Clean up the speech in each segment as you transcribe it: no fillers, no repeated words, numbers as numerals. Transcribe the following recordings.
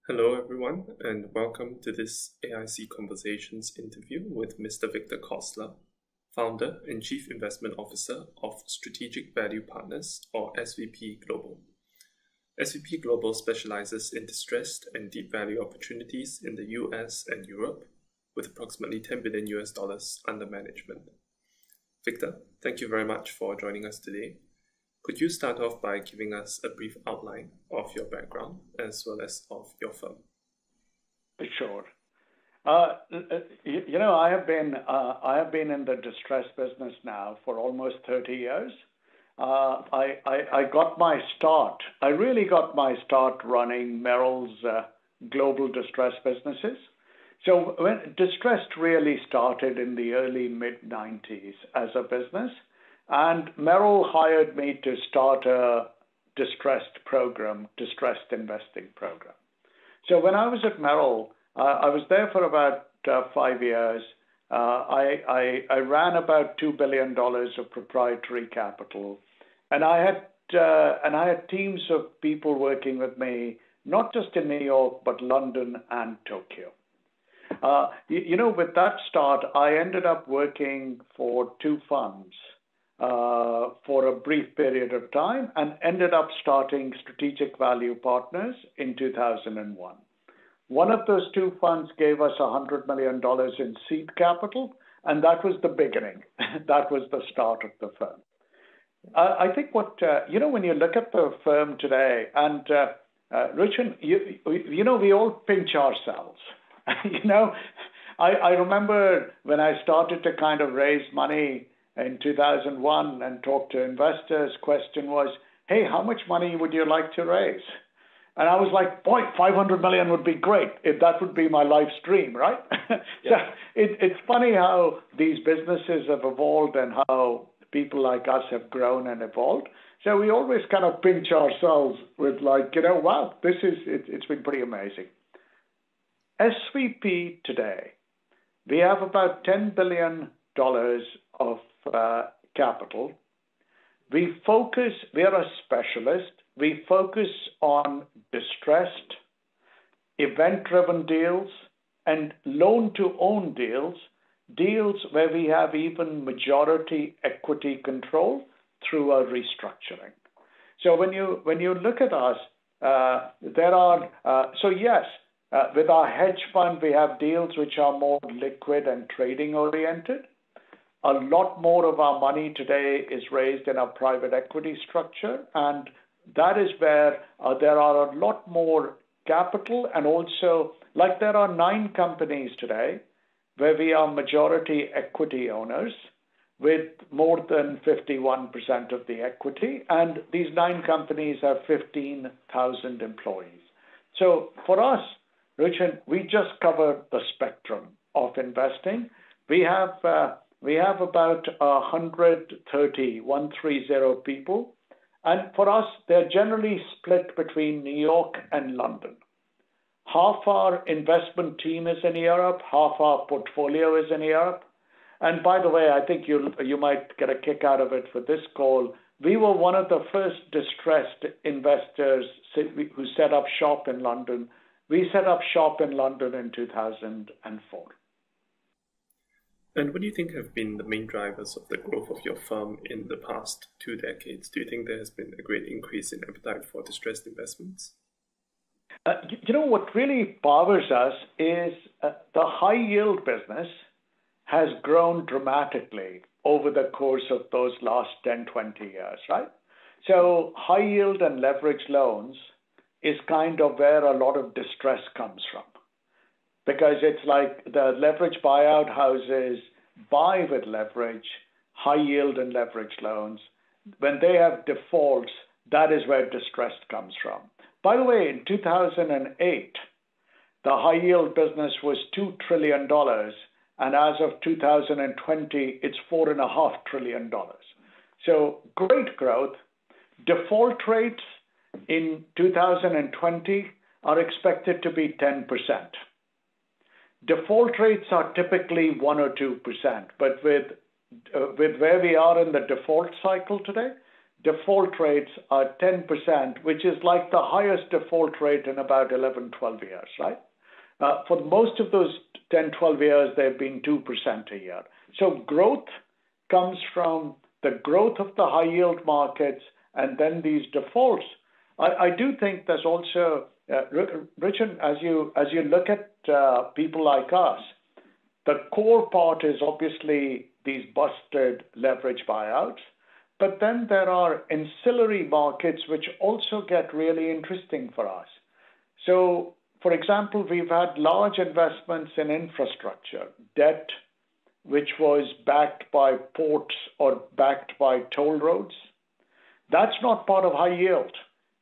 Hello, everyone, and welcome to this AIC Conversations interview with Mr. Victor Khosla, Founder and Chief Investment Officer of Strategic Value Partners, or SVP Global. SVP Global specializes in distressed and deep value opportunities in the US and Europe, with approximately $10 billion under management. Victor, thank you very much for joining us today. Could you start off by giving us a brief outline of your background as well as of your firm? Sure. I have been in the distress business now for almost 30 years. I got my start. I really got my start running Merrill's global distress businesses. So when distressed really started in the early mid-90s as a business. And Merrill hired me to start a distressed investing program. So when I was at Merrill, I was there for about 5 years. I ran about $2 billion of proprietary capital, and I had teams of people working with me, not just in New York but London and Tokyo. With that start, I ended up working for two funds for a brief period of time and ended up starting Strategic Value Partners in 2001. One of those two funds gave us $100 million in seed capital, and that was the beginning. That was the start of the firm. I think when you look at the firm today, and Richard, we all pinch ourselves. I remember when I started to kind of raise money in 2001 and talk to investors, question was, hey, how much money would you like to raise? And I was like, boy, 500 million would be great. If that would be my life's dream, right? Yeah. So it's funny how these businesses have evolved and how people like us have grown and evolved. So we always kind of pinch ourselves with wow, it's been pretty amazing. SVP today, we have about $10 billion of capital. We are a specialist. We focus on distressed, event-driven deals, and loan-to-own deals where we have even majority equity control through a restructuring. So when you look at us, with our hedge fund, we have deals which are more liquid and trading oriented. A lot more of our money today is raised in a private equity structure, and that is where there are a lot more capital, and also, there are 9 companies today where we are majority equity owners with more than 51% of the equity, and these 9 companies have 15,000 employees. So for us, Richard, we just cover the spectrum of investing. We have about 130 people. And for us, they're generally split between New York and London. Half our investment team is in Europe, half our portfolio is in Europe. And by the way, I think you might get a kick out of it for this call. We were one of the first distressed investors who set up shop in London. We set up shop in London in 2004. And what do you think have been the main drivers of the growth of your firm in the past 2 decades? Do you think there has been a great increase in appetite for distressed investments? What really powers us is the high yield business has grown dramatically over the course of those last 10, 20 years, right? So high yield and leverage loans is kind of where a lot of distress comes from. Because it's like the leverage buyout houses buy with leverage, high yield and leverage loans. When they have defaults, that is where distress comes from. By the way, in 2008, the high yield business was $2 trillion. And as of 2020, it's $4.5 trillion. So great growth. Default rates in 2020 are expected to be 10%. Default rates are typically 1 or 2%, but with where we are in the default cycle today, default rates are 10%, which is like the highest default rate in about 11, 12 years, right? For most of those 10, 12 years, they've been 2% a year. So growth comes from the growth of the high yield markets and then these defaults. I do think there's also, Richard, as you look at people like us, the core part is obviously these busted leverage buyouts, but then there are ancillary markets which also get really interesting for us. So, for example, we've had large investments in infrastructure, debt, which was backed by ports or backed by toll roads. That's not part of high yield.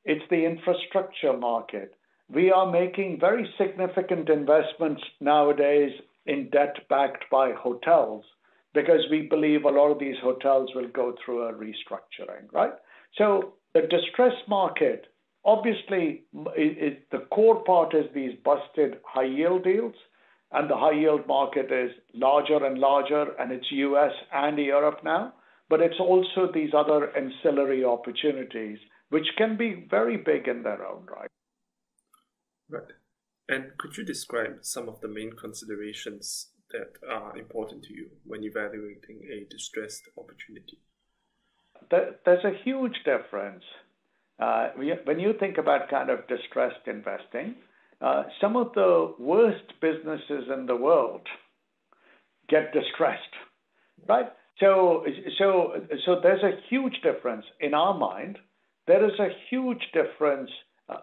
It's the infrastructure market. We are making very significant investments nowadays in debt backed by hotels because we believe a lot of these hotels will go through a restructuring, right? So the distressed market, obviously, the core part is these busted high yield deals, and the high yield market is larger and larger, and it's US and Europe now, but it's also these other ancillary opportunities, which can be very big in their own right. Right. And could you describe some of the main considerations that are important to you when evaluating a distressed opportunity? There's a huge difference. When you think about kind of distressed investing, some of the worst businesses in the world get distressed, right? So there's a huge difference. In our mind, there is a huge difference.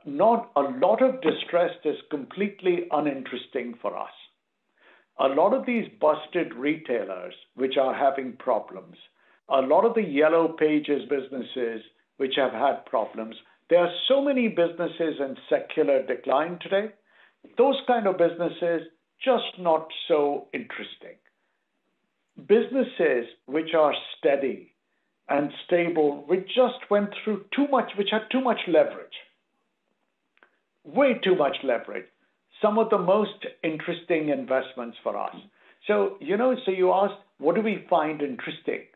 Not a lot of distress is completely uninteresting for us. A lot of these busted retailers, which are having problems, a lot of the yellow pages businesses, which have had problems, there are so many businesses in secular decline today. Those kind of businesses, just not so interesting. Businesses which are steady and stable, which just went through too much, which had too much leverage. Way too much leverage. Some of the most interesting investments for us. So you asked, what do we find interesting?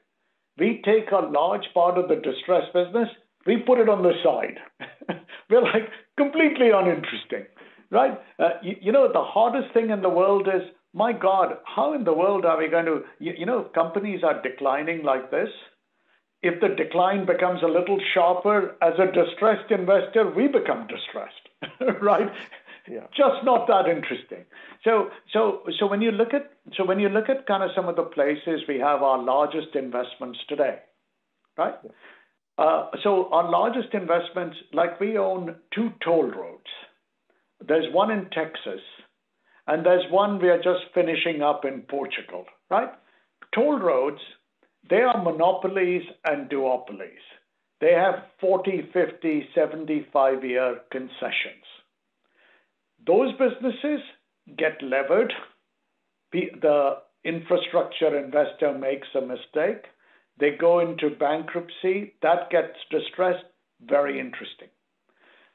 We take a large part of the distressed business, we put it on the side. We're like completely uninteresting, right? The hardest thing in the world is, my God, how in the world are we going to, companies are declining like this. If the decline becomes a little sharper as a distressed investor, we become distressed, right? Yeah. Just not that interesting. So when you look at kind of some of the places we have our largest investments today, right? So our largest investments, like we own 2 toll roads. There's one in Texas, and there's one we are just finishing up in Portugal, right? Toll roads, they are monopolies and duopolies. They have 40, 50, 75-year concessions. Those businesses get levered. The infrastructure investor makes a mistake. They go into bankruptcy. That gets distressed. Very interesting.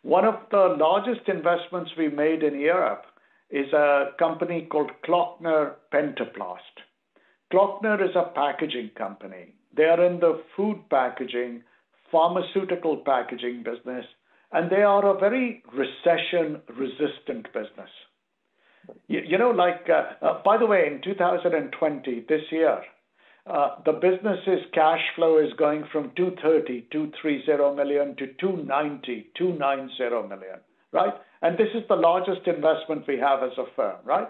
One of the largest investments we made in Europe is a company called Klockner Pentaplast. Klockner is a packaging company. They are in the food packaging, pharmaceutical packaging business, and they are a very recession-resistant business. By the way, in 2020, this year, the business's cash flow is going from 230 million to 290 million, right? And this is the largest investment we have as a firm, right?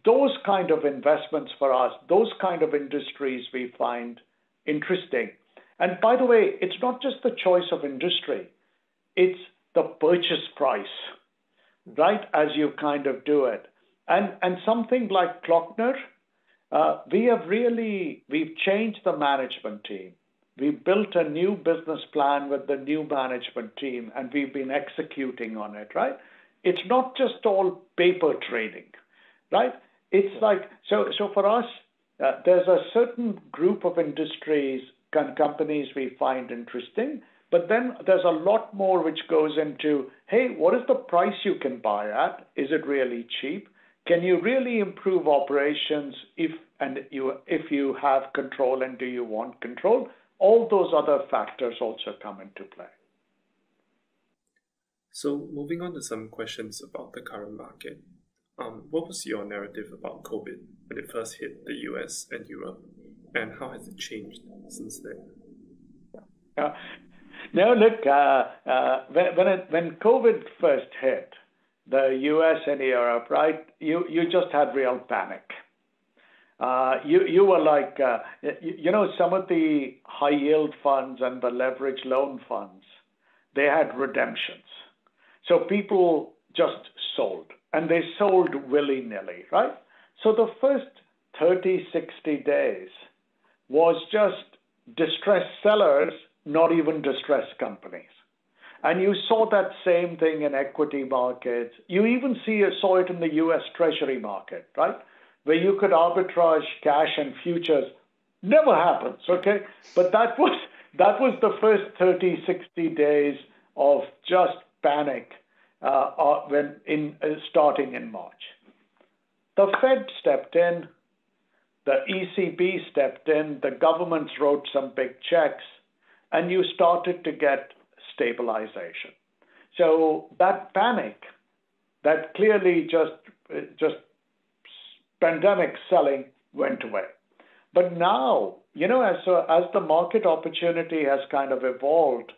Those kind of investments for us, those kind of industries we find interesting. And by the way, it's not just the choice of industry. It's the purchase price, right, as you kind of do it. And something like Klockner, we've changed the management team. We built a new business plan with the new management team, and we've been executing on it, right? It's not just all paper trading, right? It's like, so for us, there's a certain group of industries and companies we find interesting, but then there's a lot more which goes into, hey, what is the price you can buy at? Is it really cheap? Can you really improve operations if you have control, and do you want control? all those other factors also come into play. So moving on to some questions about the current market. What was your narrative about COVID when it first hit the US and Europe, and how has it changed since then? Now, look, when COVID first hit the US and Europe, right, you just had real panic. You were like, some of the high yield funds and the leverage loan funds, they had redemptions. So people just sold, and they sold willy-nilly, right? So the first 30, 60 days was just distressed sellers, not even distressed companies. And you saw that same thing in equity markets. You even saw it in the US Treasury market, right? Where you could arbitrage cash and futures. Never happens, okay? But that was the first 30, 60 days of just panic starting in March. The Fed stepped in, the ECB stepped in, the governments wrote some big checks, and you started to get stabilization. So that panic, that clearly just pandemic selling went away. But now, as the market opportunity has kind of evolved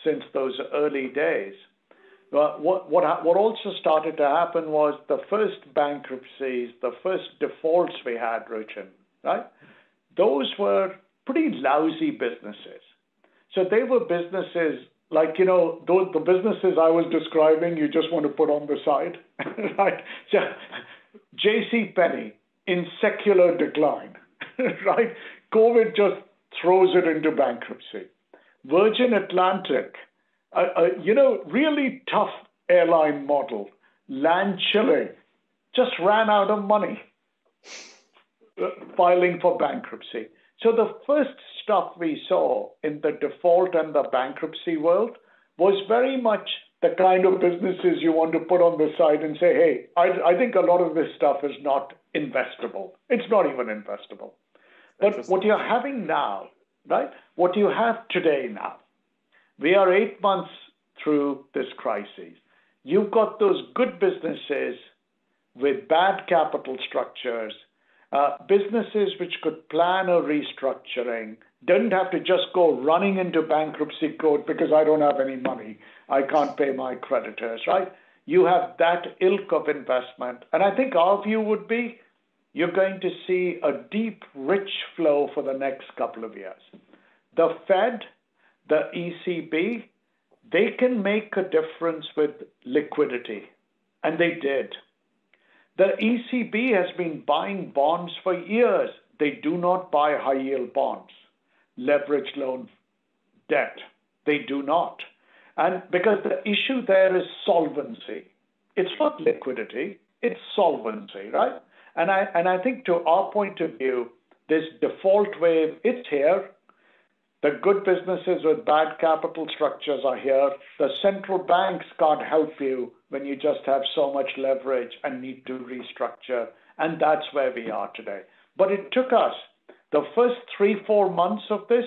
since those early days, what also started to happen was the first bankruptcies, the first defaults we had, Ruchin, right? Those were pretty lousy businesses. So they were businesses like, the businesses I was describing, you just want to put on the side, right? So JCPenney in secular decline, right? COVID just throws it into bankruptcy. Virgin Atlantic, really tough airline model. Land Chile just ran out of money, filing for bankruptcy. So the first stuff we saw in the default and the bankruptcy world was very much the kind of businesses you want to put on the side and say, hey, I think a lot of this stuff is not investable. It's not even investable. But what you're having now, right? What you have today now, we are 8 months through this crisis. You've got those good businesses with bad capital structures, businesses which could plan a restructuring, didn't have to just go running into bankruptcy court because I don't have any money. I can't pay my creditors, right? You have that ilk of investment. And I think our view would be you're going to see a deep, rich flow for the next couple of years. The Fed, the ECB, they can make a difference with liquidity, and they did. The ECB has been buying bonds for years. They do not buy high-yield bonds, leveraged loan debt. They do not. And because the issue there is solvency. It's not liquidity, it's solvency, right? And I think to our point of view, this default wave, it's here. The good businesses with bad capital structures are here. The central banks can't help you when you just have so much leverage and need to restructure. And that's where we are today. But it took us the first 3-4 months of this.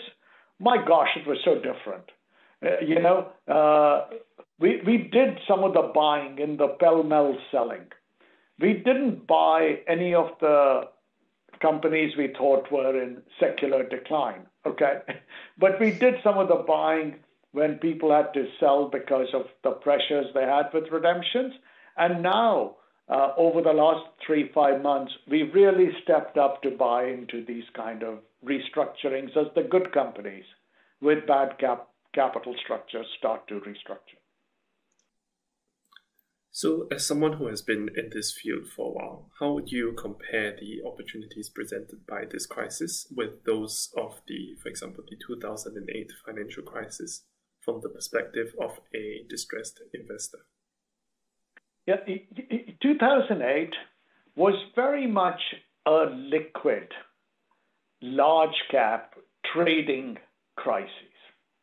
My gosh, it was so different. We did some of the buying in the pell-mell selling. We didn't buy any of the companies we thought were in secular decline, okay? But we did some of the buying when people had to sell because of the pressures they had with redemptions. And now, over the last 3-5 months, we've really stepped up to buy into these kind of restructurings as the good companies with bad capital structures start to restructure. So as someone who has been in this field for a while, how would you compare the opportunities presented by this crisis with those of for example, the 2008 financial crisis from the perspective of a distressed investor? Yeah, 2008 was very much a liquid, large cap trading crisis,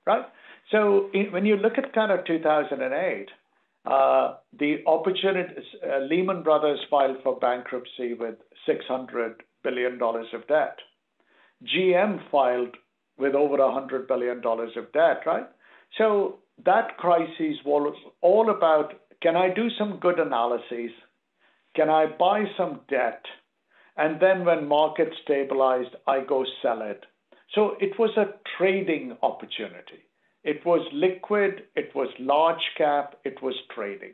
right? So when you look at kind of 2008, the opportunities, Lehman Brothers filed for bankruptcy with $600 billion of debt. GM filed with over $100 billion of debt, right? So that crisis was all about, can I do some good analyses? Can I buy some debt? And then when markets stabilized, I go sell it. So it was a trading opportunity. It was liquid, it was large cap, it was trading.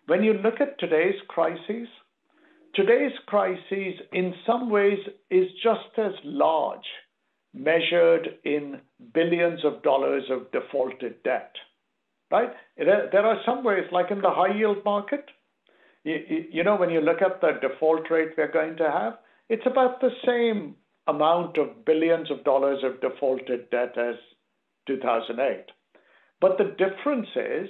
When you look at today's crisis in some ways is just as large, measured in billions of dollars of defaulted debt, right? There are some ways, like in the high yield market, you know, when you look at the default rate we're going to have, it's about the same amount of billions of dollars of defaulted debt as 2008. But the difference is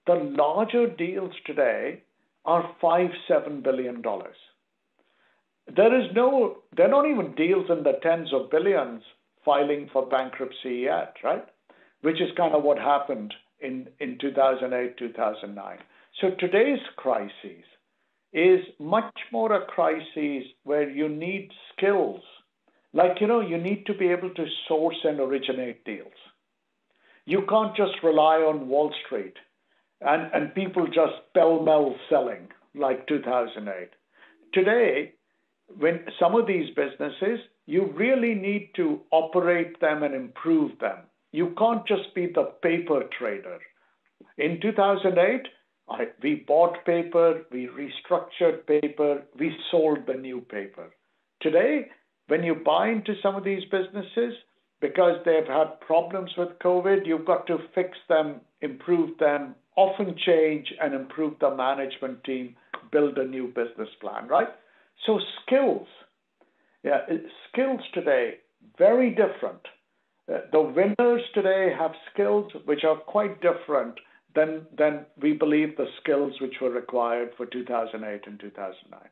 the larger deals today are $5-7 billion. They're not even deals in the tens of billions filing for bankruptcy yet, right? Which is kind of what happened in 2008, 2009. So today's crisis is much more a crisis where you need skills. Like, you know, you need to be able to source and originate deals. You can't just rely on Wall Street and people just pell-mell selling like 2008. Today, when some of these businesses, you really need to operate them and improve them. You can't just be the paper trader. In 2008, we bought paper, we restructured paper, we sold the new paper. Today, when you buy into some of these businesses, because they've had problems with COVID, you've got to fix them, improve them, often change and improve the management team, build a new business plan, right? So skills today, very different. The winners today have skills which are quite different than we believe the skills which were required for 2008 and 2009.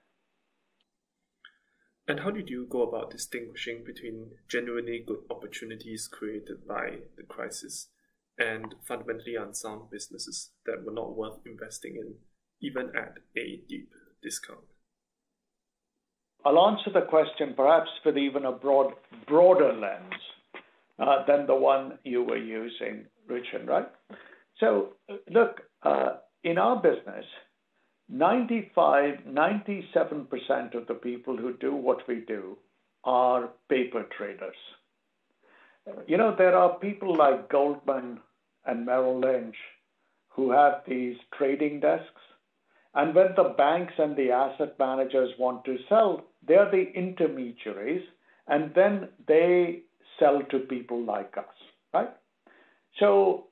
And how did you go about distinguishing between genuinely good opportunities created by the crisis and fundamentally unsound businesses that were not worth investing in, even at a deep discount? I'll answer the question perhaps with even a broader lens than the one you were using, Richard, right? So look, in our business, 97% of the people who do what we do are paper traders. You know, there are people like Goldman and Merrill Lynch who have these trading desks. And when the banks and the asset managers want to sell, they're the intermediaries, and then they sell to people like us, right? So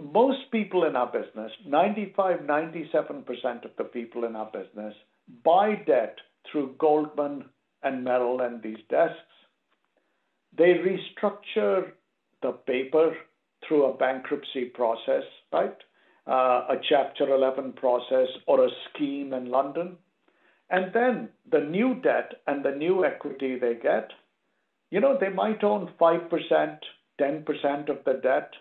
most people in our business, 97% of the people in our business buy debt through Goldman and Merrill and these desks. They restructure the paper through a bankruptcy process, right? A Chapter 11 process or a scheme in London. And then the new debt and the new equity they get, you know, they might own 5%, 10% of the debt.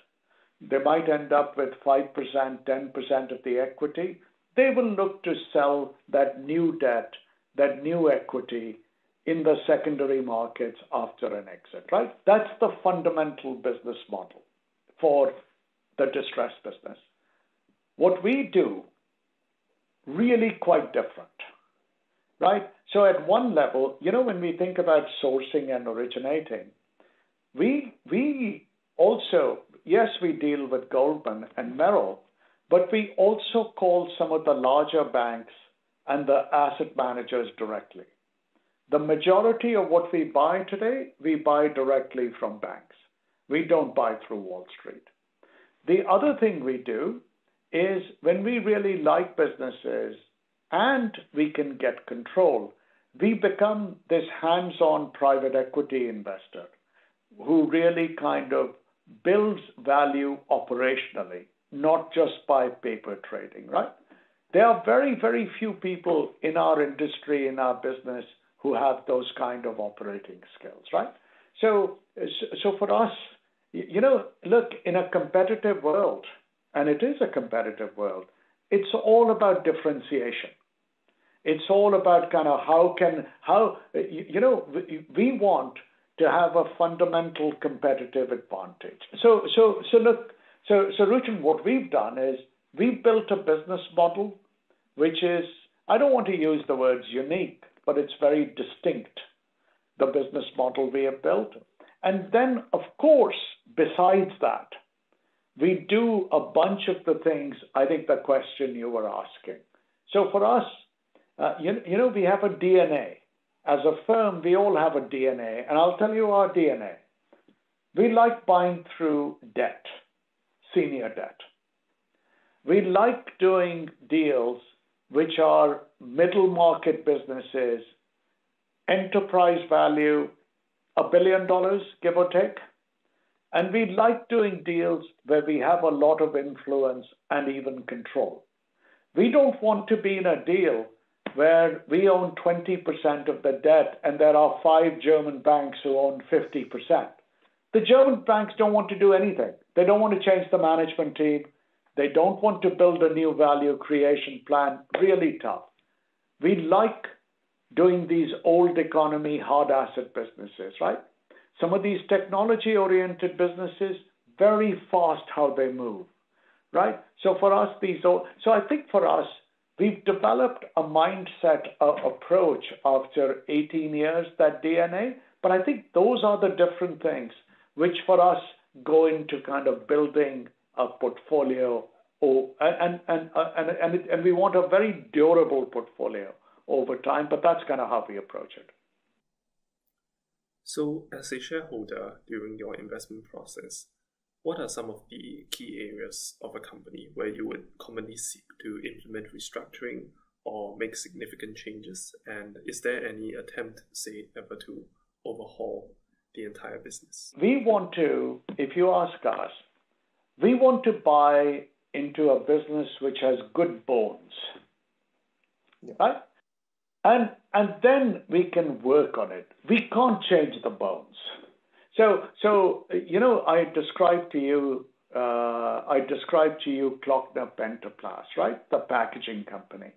They might end up with 5%, 10% of the equity. They will look to sell that new debt, that new equity in the secondary markets after an exit, right? That's the fundamental business model for the distressed business. What we do, really quite different, right? So at one level, you know, when we think about sourcing and originating, we also, yes, we deal with Goldman and Merrill, but we also call some of the larger banks and the asset managers directly. The majority of what we buy today, we buy directly from banks. We don't buy through Wall Street. The other thing we do is when we really like businesses and we can get control, we become this hands-on private equity investor who really kind of builds value operationally, not just by paper trading, right? There are very, very few people in our industry, in our business, who have those kind of operating skills, right? So for us, you know, look, in a competitive world, and it is a competitive world, it's all about differentiation. It's all about kind of we want to to have a fundamental competitive advantage. So Ruchan, what we've done is we've built a business model which is, I don't want to use the words unique, but it's very distinct, the business model we have built. And then, of course, besides that, we do a bunch of the things, I think the question you were asking. So for us, we have a DNA. As a firm, we all have a DNA, and I'll tell you our DNA. We like buying through debt, senior debt. We like doing deals which are middle market businesses, enterprise value, $1 billion, give or take. And we like doing deals where we have a lot of influence and even control. We don't want to be in a deal where we own 20% of the debt and there are 5 German banks who own 50%. The German banks don't want to do anything. They don't want to change the management team. They don't want to build a new value creation plan. Really tough. We like doing these old economy, hard asset businesses, right? Some of these technology-oriented businesses, very fast how they move, right? So for us, I think for us, we've developed a mindset approach after 18 years, that DNA. But I think those are the different things which for us go into kind of building a portfolio, and we want a very durable portfolio over time. But that's kind of how we approach it. So, as a shareholder during your investment process, what are some of the key areas of a company where you would commonly seek to implement restructuring or make significant changes? And is there any attempt, say, ever to overhaul the entire business? We want to, if you ask us, we want to buy into a business which has good bones, right? And then we can work on it. We can't change the bones. So I described to you Klockner Pentaplas, right? The packaging company.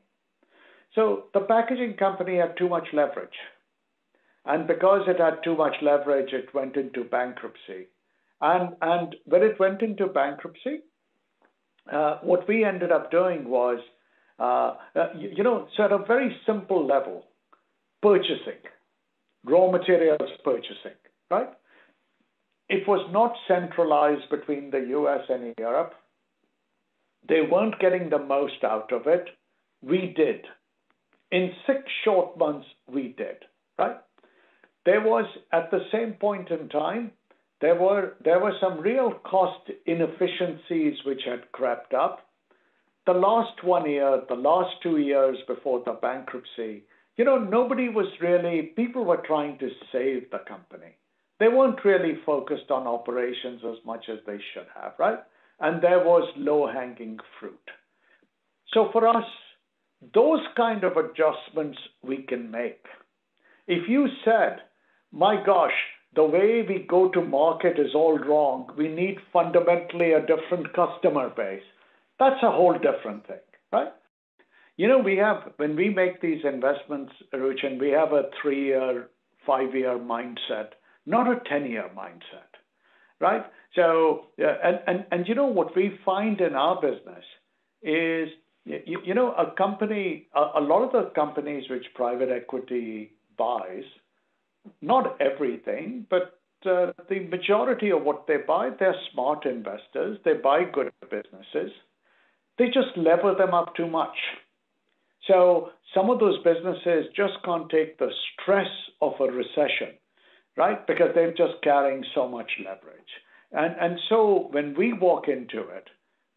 So the packaging company had too much leverage. And because it had too much leverage, it went into bankruptcy. And when it went into bankruptcy, what we ended up doing was, so at a very simple level, purchasing, raw materials purchasing, right? It was not centralized between the US and Europe. They weren't getting the most out of it. We did. In 6 short months, we did, right? There was, at the same point in time, there were some real cost inefficiencies which had crept up. The last 1 year, the last 2 years before the bankruptcy, nobody was really, people were trying to save the company. They weren't really focused on operations as much as they should have, right? And there was low-hanging fruit. So for us, those kind of adjustments we can make. If you said, my gosh, the way we go to market is all wrong, we need fundamentally a different customer base, that's a whole different thing, right? When we make these investments, Ruchan, we have a 3-year, 5-year mindset, not a 10-year mindset, right? So, what we find in our business is, a company, a lot of the companies which private equity buys, not everything, but the majority of what they buy, they're smart investors. They buy good businesses. They just lever them up too much. So some of those businesses just can't take the stress of a recession, right? Because they're just carrying so much leverage. And so when we walk into it,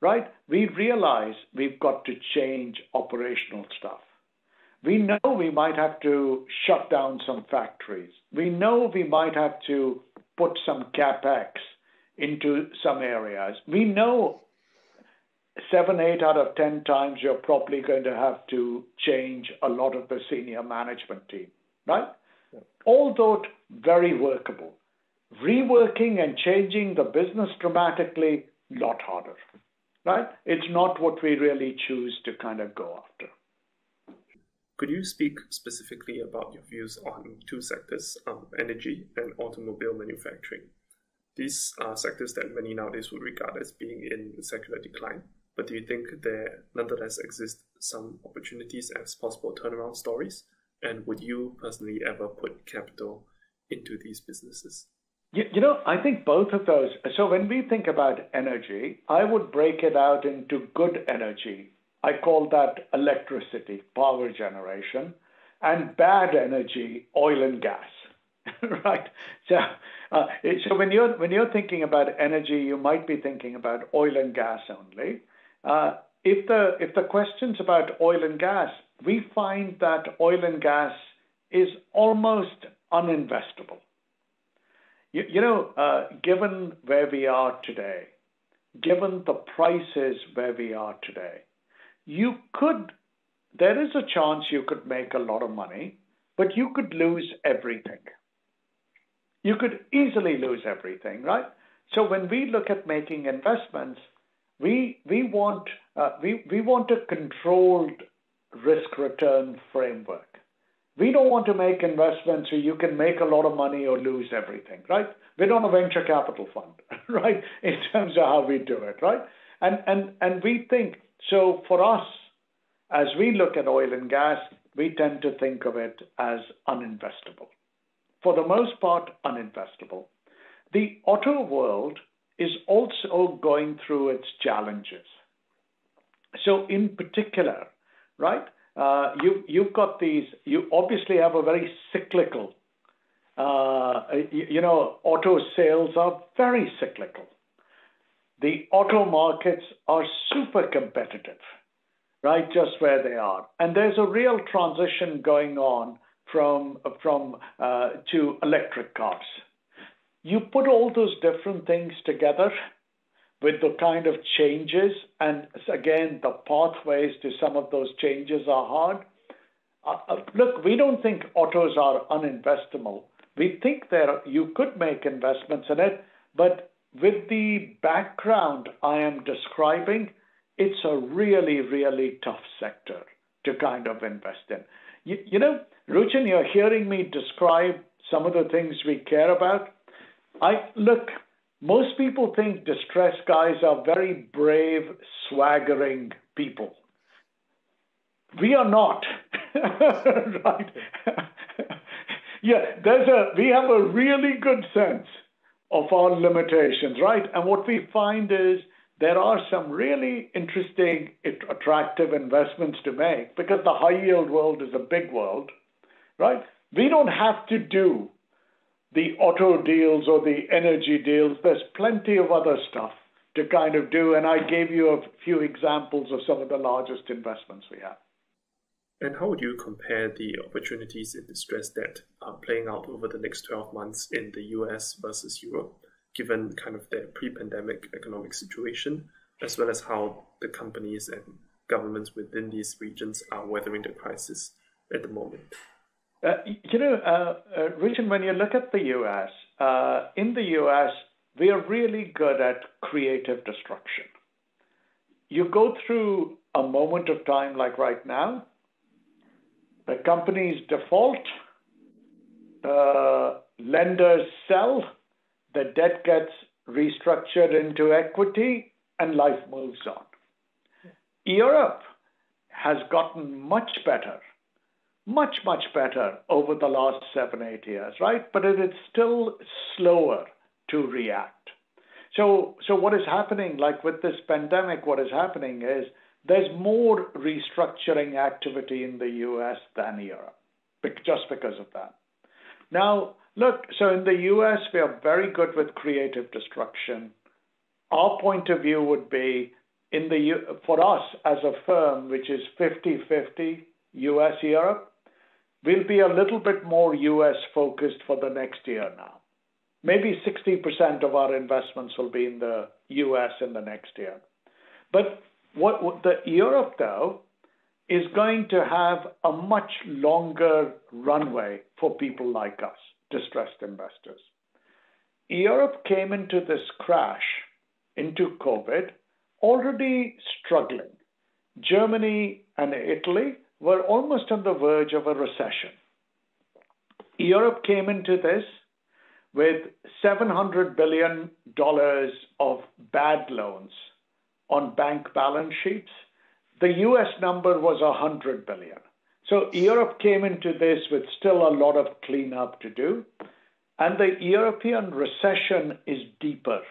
right, we realize we've got to change operational stuff. We know we might have to shut down some factories. We know we might have to put some CapEx into some areas. We know 7, 8 out of 10 times you're probably going to have to change a lot of the senior management team, right? Yeah. Although very workable. Reworking and changing the business dramatically, a lot harder, right? It's not what we really choose to kind of go after. Could you speak specifically about your views on two sectors, energy and automobile manufacturing? These are sectors that many nowadays would regard as being in secular decline, but do you think there nonetheless exist some opportunities as possible turnaround stories? And would you personally ever put capital into these businesses? I think both of those. So when we think about energy, I would break it out into good energy. I call that electricity, power generation, and bad energy, oil and gas. Right? So when you're thinking about energy, you might be thinking about oil and gas only. If the question's about oil and gas, we find that oil and gas is almost uninvestable. Given where we are today, given the prices where we are today, there is a chance you could make a lot of money, but you could lose everything. You could easily lose everything, right? So when we look at making investments, we want a controlled risk return framework. We don't want to make investments where you can make a lot of money or lose everything, right? We're not a venture capital fund, right? In terms of how we do it, right? And we think, so for us, as we look at oil and gas, we tend to think of it as uninvestable. For the most part, uninvestable. The auto world is also going through its challenges. So in particular, right, you've got these, you obviously have a very cyclical, auto sales are very cyclical. The auto markets are super competitive, right, just where they are. And there's a real transition going on from to electric cars. You put all those different things together with the kind of changes, and again, the pathways to some of those changes are hard. Look, we don't think autos are uninvestable. We think that you could make investments in it, but with the background I am describing, it's a really, really tough sector to kind of invest in. Ruchin, you're hearing me describe some of the things we care about. Most people think distressed guys are very brave, swaggering people. We are not, right? We have a really good sense of our limitations, right? And what we find is there are some really interesting, attractive investments to make because the high yield world is a big world, right? We don't have to do the auto deals or the energy deals. There's plenty of other stuff to kind of do. And I gave you a few examples of some of the largest investments we have. And how would you compare the opportunities in distressed debt playing out over the next 12 months in the US versus Europe, given kind of their pre-pandemic economic situation, as well as how the companies and governments within these regions are weathering the crisis at the moment? Richard, when you look at the US, in the US, we are really good at creative destruction. You go through a moment of time like right now, the companies default, lenders sell, the debt gets restructured into equity, and life moves on. Europe has gotten much better over the last 7-8 years, right? But it is still slower to react. So what is happening, like with this pandemic, what is happening is there's more restructuring activity in the US than Europe, just because of that. Now, look, so in the US, we are very good with creative destruction. Our point of view would be, for us as a firm, which is 50-50 US-Europe, we'll be a little bit more US focused for the next year now. Maybe 60% of our investments will be in the US in the next year. But what the Europe, though, is going to have a much longer runway for people like us, distressed investors. Europe came into this crash, into COVID, already struggling. Germany and Italy were almost on the verge of a recession. Europe came into this with $700 billion of bad loans on bank balance sheets. The US number was $100 billion. So Europe came into this with still a lot of cleanup to do. And the European recession is deeper.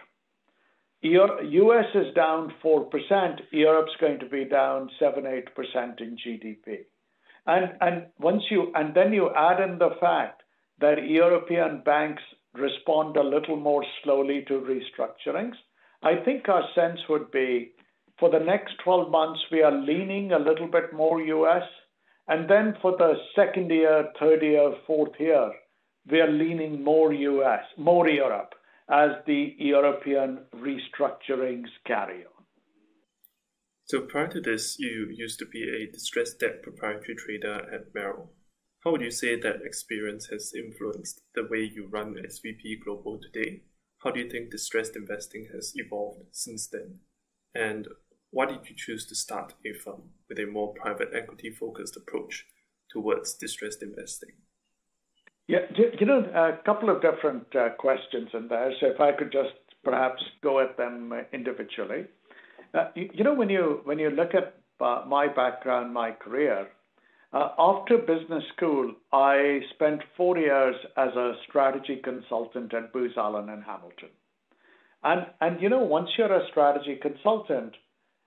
US is down 4%. Europe's going to be down 7-8% in GDP. And then you add in the fact that European banks respond a little more slowly to restructurings. I think our sense would be for the next 12 months, we are leaning a little bit more US. And then for the second year, third year, fourth year, we are leaning more US, more Europe as the European restructurings carry on. So prior to this, you used to be a distressed debt proprietary trader at Merrill. How would you say that experience has influenced the way you run SVP Global today? How do you think distressed investing has evolved since then? And why did you choose to start a firm with a more private equity-focused approach towards distressed investing? Yeah, a couple of different questions in there. So if I could just perhaps go at them individually. When you look at my background, my career, after business school, I spent 4 years as a strategy consultant at Booz Allen and Hamilton. And once you're a strategy consultant,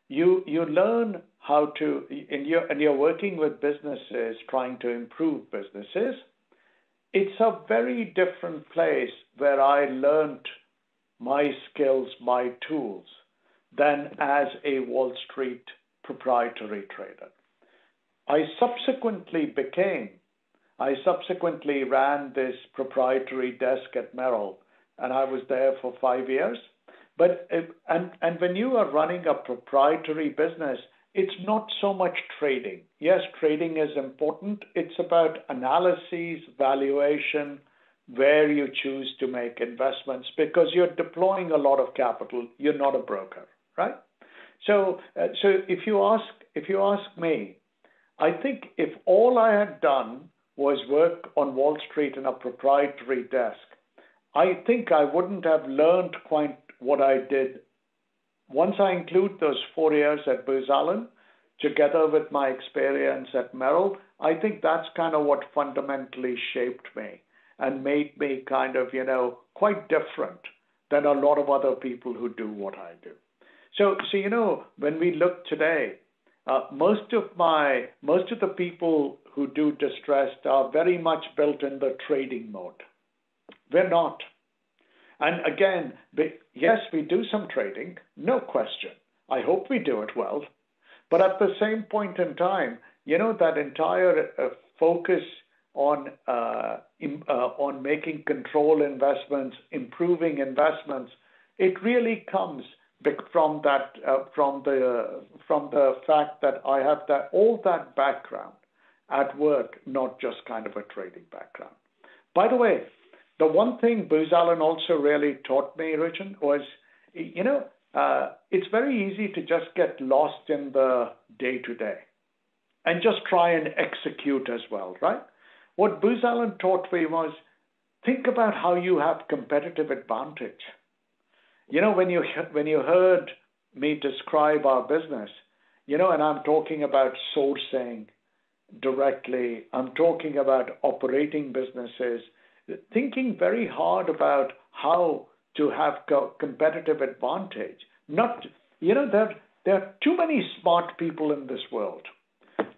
you learn how to, and you're working with businesses, trying to improve businesses. It's a very different place where I learned my skills, my tools, than as a Wall Street proprietary trader. I subsequently ran this proprietary desk at Merrill, and I was there for 5 years. And when you are running a proprietary business, it's not so much trading. Yes, trading is important. It's about analyses, valuation, where you choose to make investments, because you're deploying a lot of capital. You're not a broker, right? So if you ask me, I think if all I had done was work on Wall Street in a proprietary desk, I think I wouldn't have learned quite what I did. Once I include those 4 years at Booz Allen, together with my experience at Merrill, I think that's kind of what fundamentally shaped me and made me kind of, quite different than a lot of other people who do what I do. So when we look today, most of the people who do distressed are very much built in the trading mode. We're not. And again, yes, we do some trading, no question. I hope we do it well. But at the same point in time, that entire focus on making control investments, improving investments, it really comes from the fact that I have all that background at work, not just kind of a trading background. By the way, the one thing Booz Allen also really taught me, Richard, was, it's very easy to just get lost in the day-to-day and just try and execute as well, right? What Booz Allen taught me was, think about how you have competitive advantage. When you heard me describe our business, and I'm talking about sourcing directly, I'm talking about operating businesses, thinking very hard about how to have competitive advantage. There are too many smart people in this world.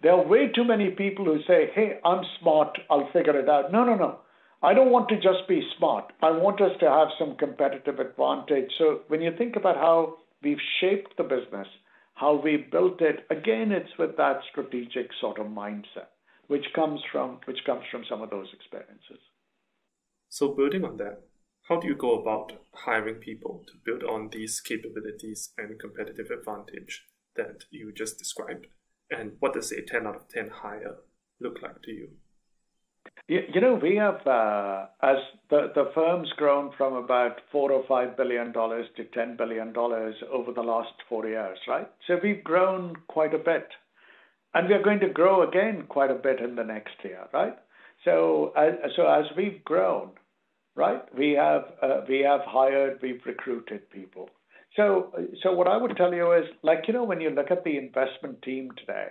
There are way too many people who say, hey, I'm smart, I'll figure it out. No. I don't want to just be smart. I want us to have some competitive advantage. So when you think about how we've shaped the business, how we built it, again, it's with that strategic sort of mindset, which comes from some of those experiences. So building on that, how do you go about hiring people to build on these capabilities and competitive advantage that you just described? And what does a 10 out of 10 hire look like to you? We have, as the firm's grown from about $4 or $5 billion to $10 billion over the last 4 years, right? So we've grown quite a bit. And we're going to grow again quite a bit in the next year, right? So as we've grown, right, we have hired, we've recruited people. So what I would tell you is, like, when you look at the investment team today,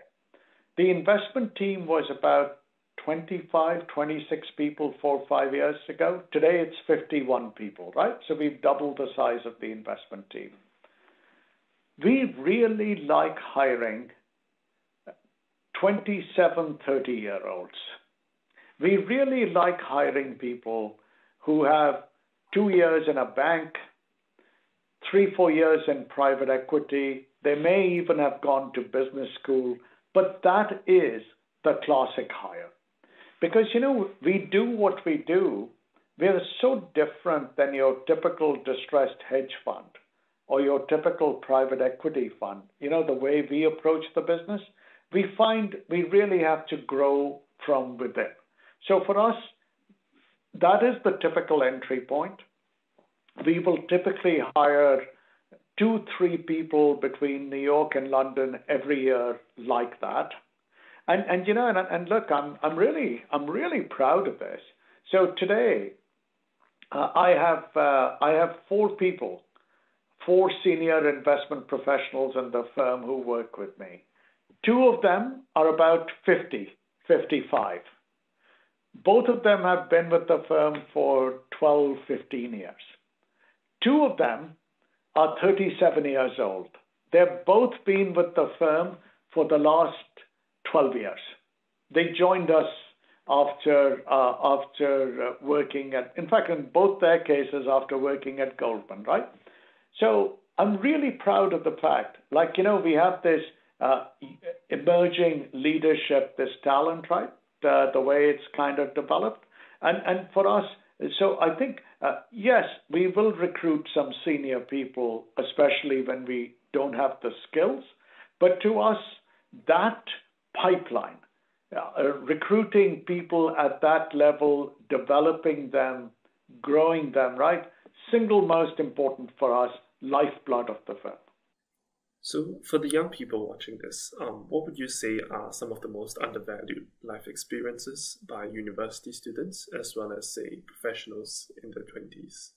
the investment team was about 25, 26 people 4 or 5 years ago. Today it's 51 people, right? So we've doubled the size of the investment team. We really like hiring 27, 30-year-olds. We really like hiring people who have 2 years in a bank, 3, 4 years in private equity. They may even have gone to business school, but that is the classic hire. Because, we do what we do. We are so different than your typical distressed hedge fund or your typical private equity fund. The way we approach the business, we find we really have to grow from within. So for us, that is the typical entry point. We will typically hire 2, 3 people between New York and London every year like that. And look, I'm really proud of this. So today, I have 4 people, 4 senior investment professionals in the firm who work with me. 2 of them are about 50, 55. Both of them have been with the firm for 12, 15 years. 2 of them are 37 years old. They've both been with the firm for the last 12 years. They joined us after working in fact, in both their cases, after working at Goldman, right? So I'm really proud of the fact, we have this emerging leadership, this talent, right? The way it's kind of developed. And for us, so I think, yes, we will recruit some senior people, especially when we don't have the skills. But to us, that pipeline, recruiting people at that level, developing them, growing them, right? Single most important for us, lifeblood of the firm. So for the young people watching this, what would you say are some of the most undervalued life experiences by university students as well as, say, professionals in their 20s?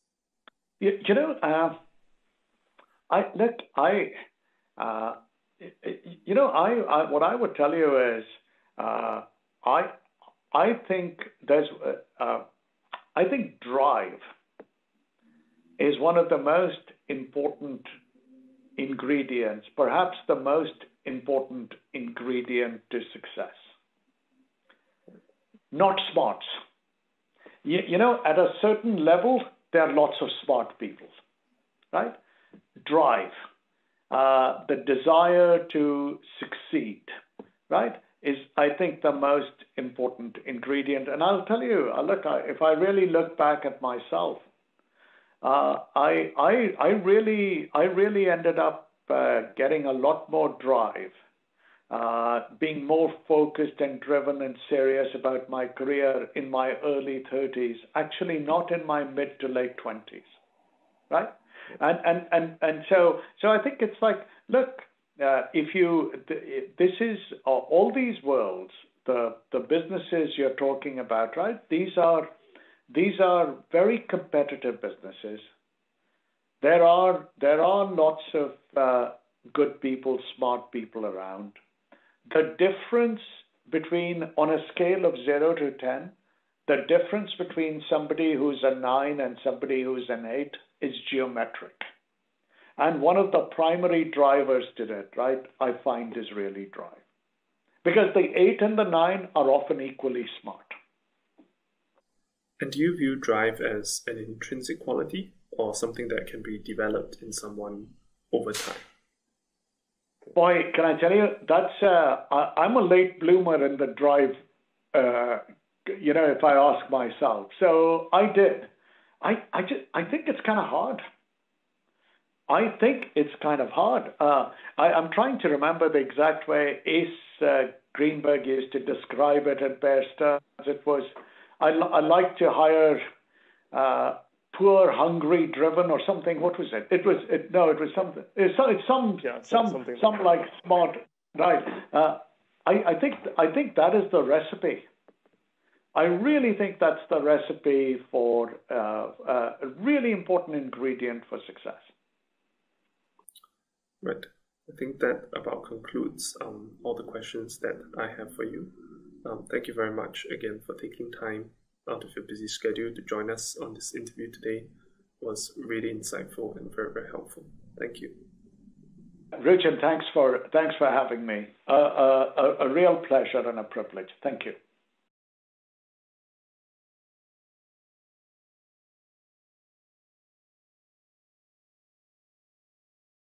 What I would tell you is, I think drive is one of the most important ingredients, perhaps the most important ingredient to success. Not smarts. At a certain level, there are lots of smart people, right? Drive, the desire to succeed, right, is, I think, the most important ingredient. And I'll tell you, if I really look back at myself, I really ended up getting a lot more drive, being more focused and driven and serious about my career in my early 30s, actually not in my mid to late 20s, right? And so I think it's like, look, this is all these worlds, the businesses you're talking about, right? These are very competitive businesses. There are lots of good people, smart people around. The difference between, on a scale of 0 to 10, the difference between somebody who's a 9 and somebody who's an 8 is geometric. And one of the primary drivers to it, right, I find is really drive. Because the 8 and the 9 are often equally smart. And do you view drive as an intrinsic quality or something that can be developed in someone over time? Boy, can I tell you, I'm a late bloomer in the drive, if I ask myself. So I did. I think it's kind of hard. I'm trying to remember the exact way Ace Greenberg used to describe it at Bear Stearns. It was, I like to hire poor, hungry, driven, or something. What was it? It was something. It's some like smart, right? I think that is the recipe. I really think that's the recipe for a really important ingredient for success. Right. I think that about concludes all the questions that I have for you. Thank you very much again for taking time out of your busy schedule to join us on this interview today. It was really insightful and very, very helpful. Thank you. Richard, thanks for having me. A real pleasure and a privilege. Thank you.